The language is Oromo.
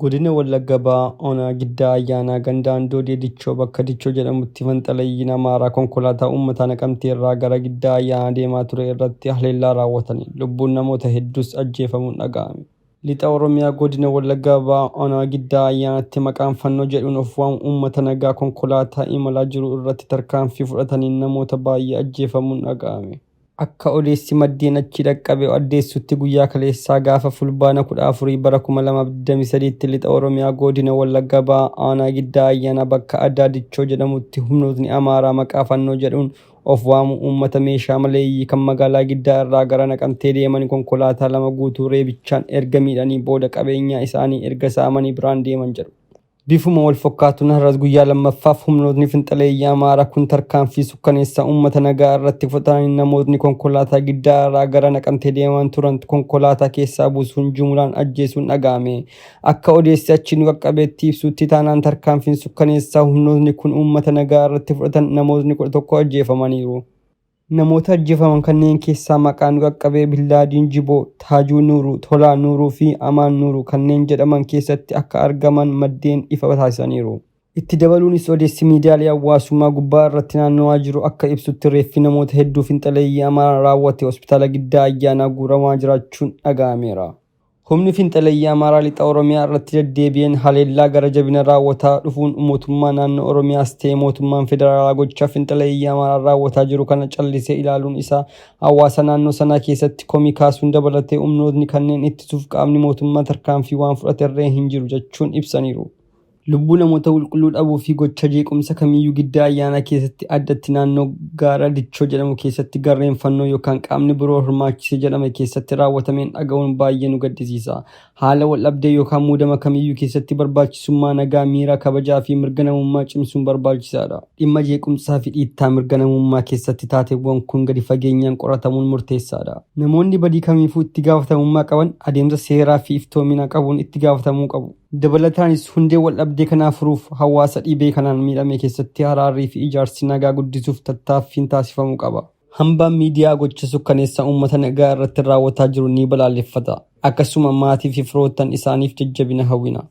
Godina Wallagga Ba'aa Onaa Giddaa Ayyaanaa Gandaan Doodee Dichoo bakka Dichoo jedhamutti Fanxalayyiin Amaaraa konkolaataa uummata Naqamtee irraa gara Giddaa Ayyaanaa deemaa ture irratti haleellaa raawwatanii lubbuun namoota hedduus ajjeefamuun dhaga'ame. Lixa Oromiyaa Godina Wallagga Ba'aa Onaa Giddaa Ayyaanaatti maqaan fannoo jedhuun of waamu uummata nagaa konkolaataa imalaa jiru irratti tarkaanfii fudhataniin namoota baay'ee ajjeefamuun dhaga'ame. Akka odeessi maddeen achi dhaqqabe addeessutti guyyaa kaleessaa gaafa fulbaana 14 bara 2023 lixa Oromiyaa Godina Wallagga Ba'aa Onaa Giddaa Ayyaanaa bakka addaa Dichoo jedhamutti humnootni Amaaraa maqaa fannoo jedhuun of waamu uummata meeshaa maleeyyii kan magaalaa Giddaa irraa gara Naqamtee deeman konkolaataa lama guutuu reebichaan erga miidhanii booda qabeenyaa isaanii erga saamanii biraan deeman jedhu. Bifuma wal fakkaatuun har'as guyyaa lammaffaaf humnootni Finxaleeyyii Amaaraa kun tarkaanfii sukkaneessaa uummata nagaa irratti fudhatanii namootni konkolaataa Giddaa irraa gara Naqamtee deeman turan konkolaataa keessaa buusuun jumlaan ajjeesuun dhaga'ame. Akka odeessi achi nu qaqqabeetti ibsutti taanaan tarkaanfiin sukkaneessaa humnootni kun uummata nagaa irratti fudhatan namootni 11 ajjeefamaniiru. Namoota ajjeefaman kanneen keessaa maqaan qaqqabee Billaadiin Jiboo, Taajuu Nuuruu, Tolaa Nuuruu fi Amaan Nuuruu kanneen jedhaman keessatti akka argaman maddeen ifa taasisaniiru. Itti dabaluunis odeessi miidiyaalee hawaasummaa gubbaa irratti naanna'aa jiru akka ibsutti reeffi namoota hedduu Finxaleeyyii Amaaraa raawwate hospitaala Giddaa Ayyaanaa guuramaa jiraachuun dhaga'ameera. Humni Finxaleeyyii Amaaraa lixa Oromiyaa irratti deddeebi'een haleellaa gara jabina raawwataa dhufuun mootummaa naannoo Oromiyaas ta'ee mootummaan federaalaa gochaa Finxaleeyyii Amaaraa raawwataa jiru kana callisee ilaaluun isaa hawaasa naannoo sanaa keessatti komii kaasuun dabalatee humnootni kanneen ittisuuf qaamni mootummaa tarkaanfii waan fudhaterree hin jiru jechuun ibsaniiru. Lubbuu namoota qulqulluu dhabuu fi gocha jeequmsa kamiyyuu Giddaa Ayyaanaa keessatti addatti naannoo gaara Dichoo jedhamu keessatti garreen fannoo yookaan qaamni biroo hirmaachise jedhame keessatti raawwatameen dhaga'uun baay'ee nu gaddisiisa. Haala wal dhabdee yookaan muudama kamiyyuu keessatti barbaachisummaa nagaa miira kabajaa fi mirga namummaa cimsuun barbaachisaadha. Dhimma jeequmsaa fi dhiittaa mirga namummaa keessatti taateewwan kun gadi fageenyaan qoratamuun murteessaadha. Namoonni badii kamiifuu itti gaafatamummaa qaban adeemsa seeraa fi iftoomina qabuun itti gaafatamuu qabu. Dabalataanis hundee wal dhabdee kanaa furuuf hawaasa dhibee kanaan miidhame keessatti araarrii fi ijaarsi nagaa guddisuuf tattaaffiin taasifamuu qaba. Hambaan miidiyaa gocha sukkaneessaa uummata nagaa irratti raawwataa jiru ni balaaleffata. Akkasuma maatii fi firoottan isaaniif jajjabina hawwina.